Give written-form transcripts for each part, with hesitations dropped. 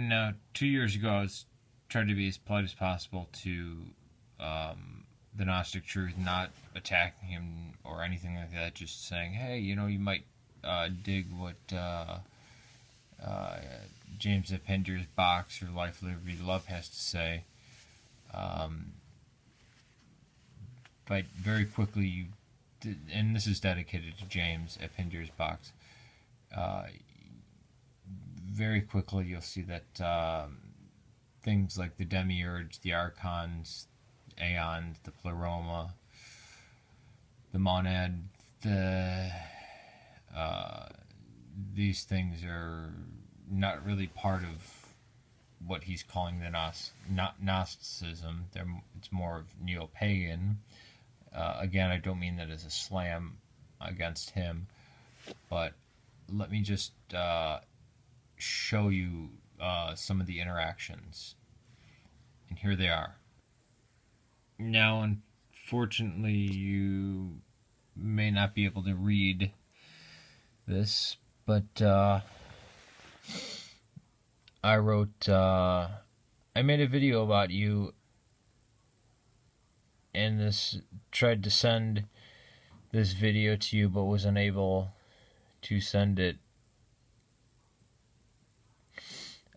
Now, 2 years ago, I was trying to be as polite as possible to the Gnostic Truth, not attacking him or anything like that, just saying, hey, you might dig what James Appender's box or Life, Liberty, Love has to say. But very quickly, and this is dedicated to James Appender's box, very quickly you'll see that things like the demiurge, the archons, aeons, the pleroma, the monad, these things are not really part of what he's calling the Gnosticism. It's more of neo-pagan. Again, I don't mean that as a slam against him, but let me just show you some of the interactions. And here they are. Now, unfortunately, you may not be able to read this, but I made a video about you, and tried to send this video to you, but was unable to send it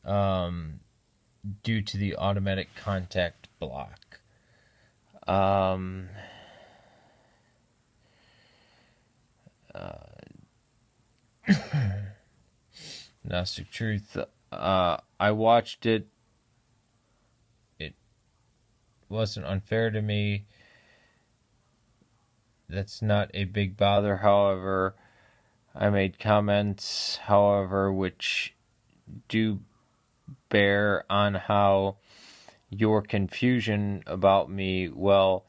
due to the automatic contact block. Gnostic Truth. I watched it. It wasn't unfair to me. That's not a big bother. However, I made comments, which do bear on how your confusion about me, well,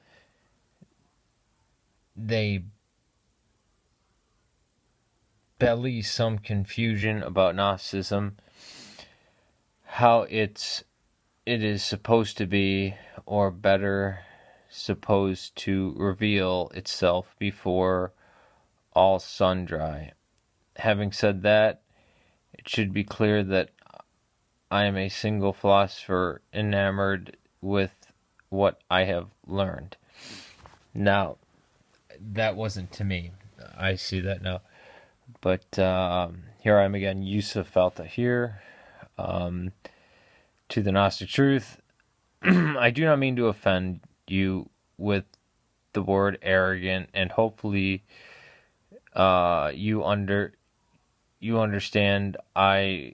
they belly some confusion about Gnosticism, how it is supposed to be, or better, supposed to reveal itself before all sundry. Having said that, it should be clear that I am a single philosopher enamored with what I have learned. Now, that wasn't to me. I see that now. But here I am again, Yusuf Al-Tahir, to the Gnostic Truth. I do not mean to offend you with the word arrogant, and hopefully you understand. I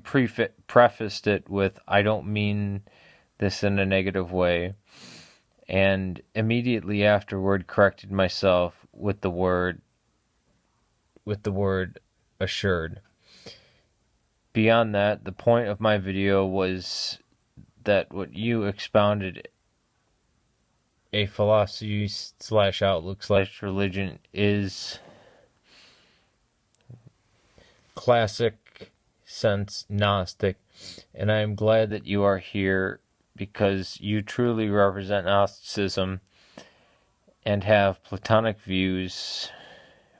prefaced it with, I don't mean this in a negative way, and immediately afterward corrected myself with the word assured. Beyond that, the point of my video was that what you expounded, a philosophy / outlook / religion, is classic sense Gnostic, and I am glad that you are here because you truly represent Gnosticism and have Platonic views,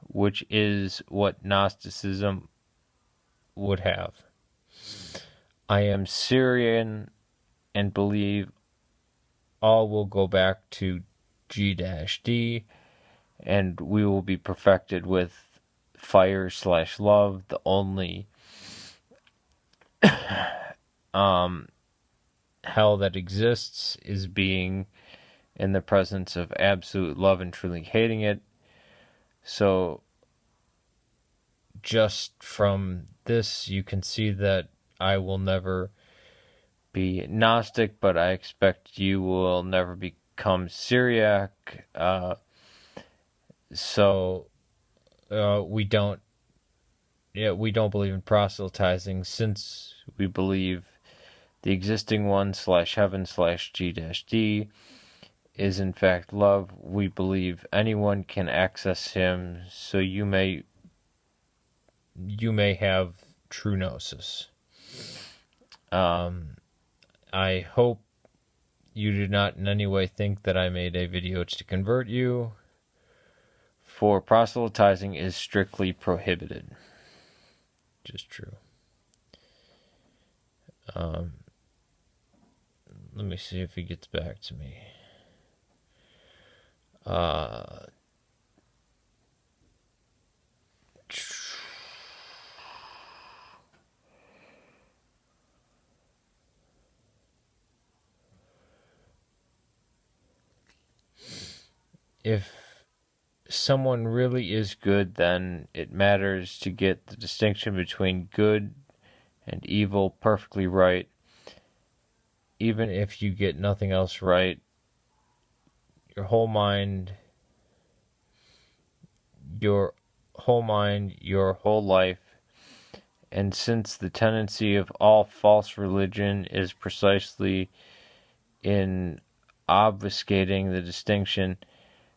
which is what Gnosticism would have. I am Syrian and believe all will go back to G-D, and we will be perfected with fire / love. The only hell that exists is being in the presence of absolute love and truly hating it. So just from this, you can see that I will never be Gnostic, but I expect you will never become Syriac. We don't believe in proselytizing, since we believe the existing one / heaven / G-D is in fact love. We believe anyone can access him, so you may have true gnosis. I hope you did not in any way think that I made a video to convert you, for proselytizing is strictly prohibited. Just true. Let me see if he gets back to me. If someone really is good, then it matters to get the distinction between good and evil perfectly right. Even if you get nothing else right, your whole mind, your whole life. And since the tendency of all false religion is precisely in obfuscating the distinction,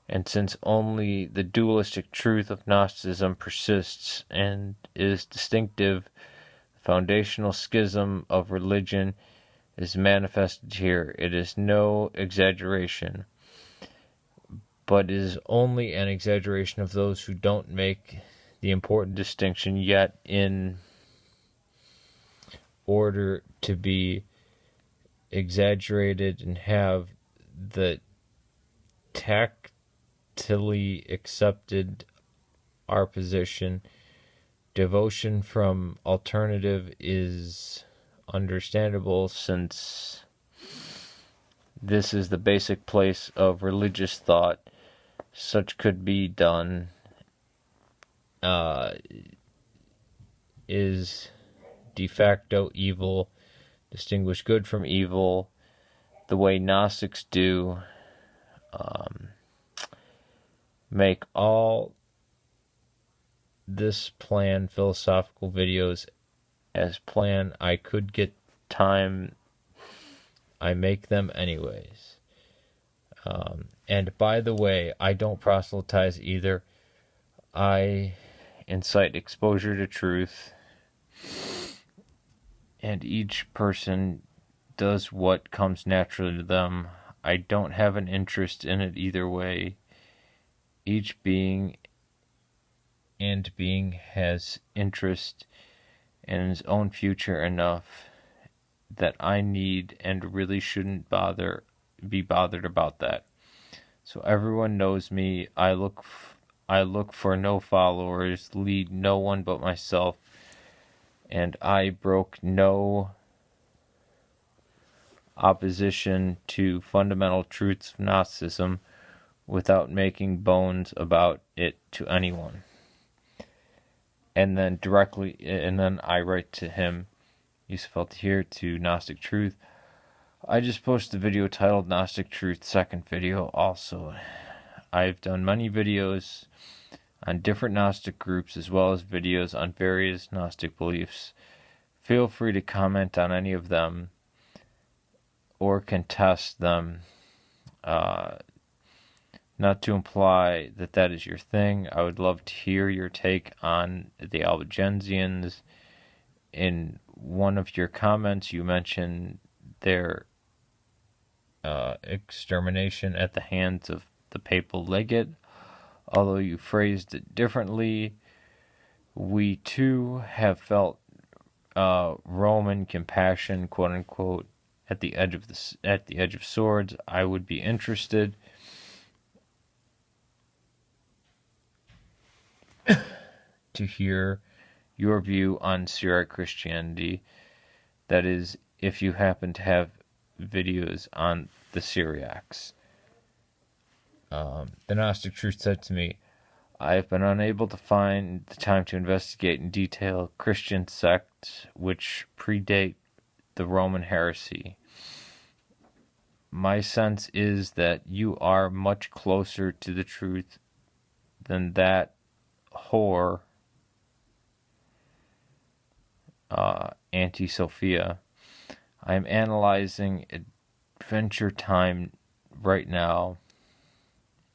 and since only the dualistic truth of Gnosticism persists and is distinctive, the foundational schism of religion is manifested here. It is no exaggeration, but is only an exaggeration of those who don't make the important distinction yet, in order to be exaggerated and have the tacitly accepted our position. Devotion from alternative is understandable, since this is the basic place of religious thought. Such could be done, is de facto evil, distinguish good from evil, the way Gnostics do, make all this plan philosophical videos as plan. I could get time, I make them anyways. And by the way, I don't proselytize either. I incite exposure to truth, and each person does what comes naturally to them. I don't have an interest in it either way. Each being has interest in his own future enough that I need and really shouldn't be bothered about that. So everyone knows me. I look for no followers, lead no one but myself, and I broke no opposition to fundamental truths of Gnosticism without making bones about it to anyone. And then I write to him, Yusuf here, to Gnostic Truth. I just posted a video titled Gnostic Truth, second video also. I've done many videos on different Gnostic groups, as well as videos on various Gnostic beliefs. Feel free to comment on any of them or contest them. Not to imply that that is your thing. I would love to hear your take on the Albigensians. In one of your comments, you mentioned their extermination at the hands of the papal legate. Although you phrased it differently, we too have felt Roman compassion, quote unquote, at the edge of swords. I would be interested to hear your view on Syriac Christianity. That is, if you happen to have videos on the Syriacs. The Gnostic Truth said to me, I have been unable to find the time to investigate in detail Christian sects which predate the Roman heresy. My sense is that you are much closer to the truth than that whore, Anti-Sophia. I am analyzing Adventure Time right now,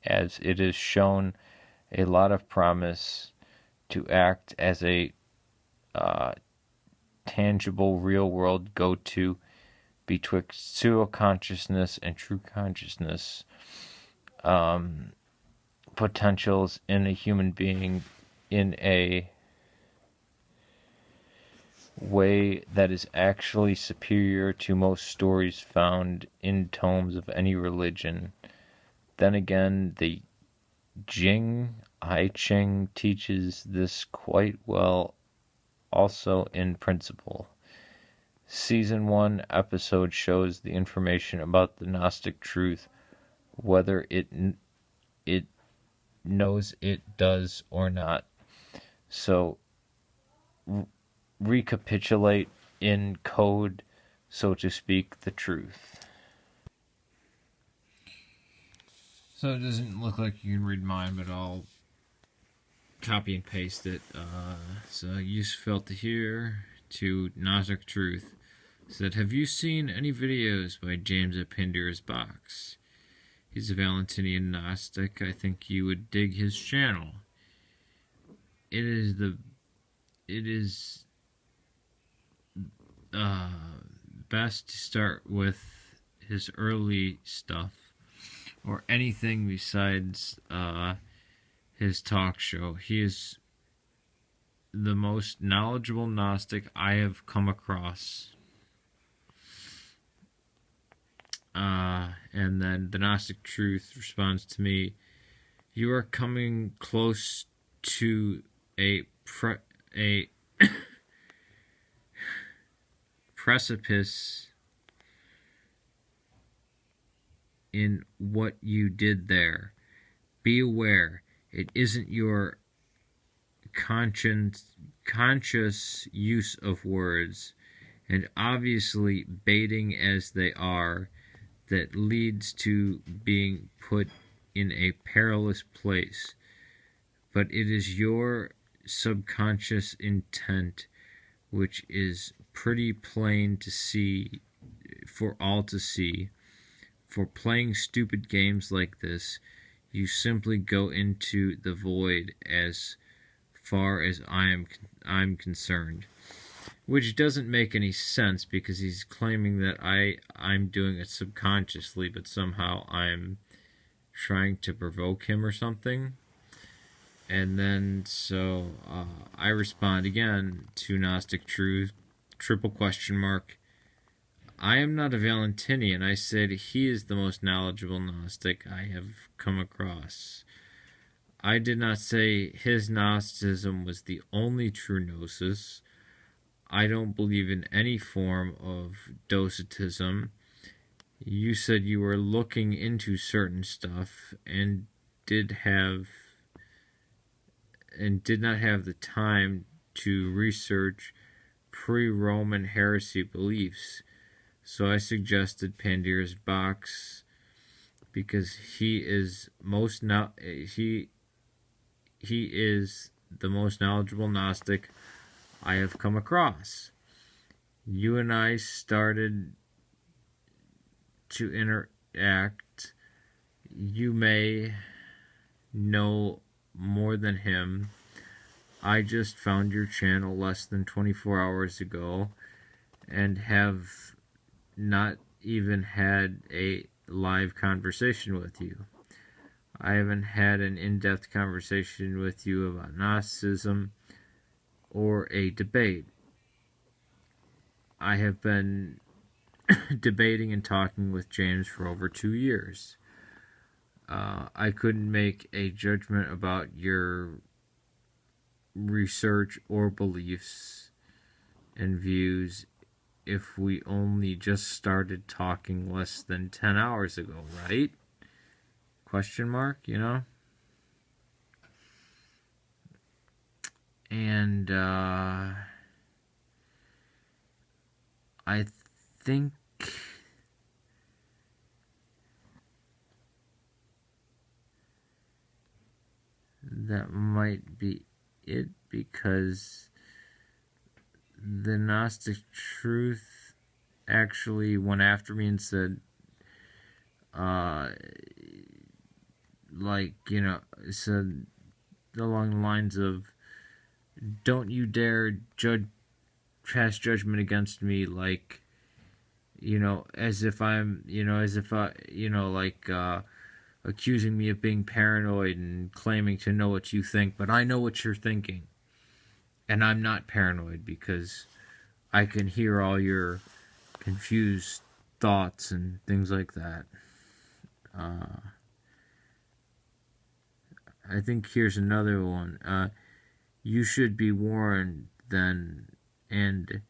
as it has shown a lot of promise to act as a tangible real-world go-to betwixt pseudo-consciousness and true consciousness. Potentials in a human being in a way that is actually superior to most stories found in tomes of any religion. Then again, the I Ching teaches this quite well also in principle. Season 1 episode shows the information about the Gnostic Truth, whether it knows it does or not. So, recapitulate in code, so to speak, the truth. So it doesn't look like you can read mine, but I'll copy and paste it. So use filter here to Gnostic Truth. Said, have you seen any videos by James at Pandora's Box? He's a Valentinian Gnostic. I think you would dig his channel. It is best to start with his early stuff, or anything besides his talk show. He is the most knowledgeable Gnostic I have come across. And then the Gnostic Truth responds to me, you are coming close to a precipice in what you did there. Be aware, it isn't your conscious use of words, and obviously baiting as they are, that leads to being put in a perilous place. But it is your subconscious intent, which is pretty plain to see, for all to see. For playing stupid games like this, you simply go into the void as far as I'm concerned. Which doesn't make any sense, because he's claiming that I'm doing it subconsciously, but somehow I'm trying to provoke him or something. And then, so, I respond again to Gnostic Truth, triple question mark. I am not a Valentinian. I said he is the most knowledgeable Gnostic I have come across. I did not say his Gnosticism was the only true Gnosis. I don't believe in any form of Docetism. You said you were looking into certain stuff and did not have the time to research pre-Roman heresy beliefs. So I suggested Pandora's Box, because he is the most knowledgeable Gnostic I have come across. You and I started to interact. You may know more than him. I just found your channel less than 24 hours ago and have not even had a live conversation with you. I haven't had an in-depth conversation with you about Gnosticism or a debate. I have been debating and talking with James for over 2 years. I couldn't make a judgment about your research or beliefs and views if we only just started talking less than 10 hours ago, right? Question mark, you know? And I think that might be it, because the Gnostic Truth actually went after me and said, said along the lines of, don't you dare pass judgment against me, like, as if I'm, accusing me of being paranoid and claiming to know what you think, but I know what you're thinking. And I'm not paranoid, because I can hear all your confused thoughts and things like that. I think here's another one. You should be warned then, and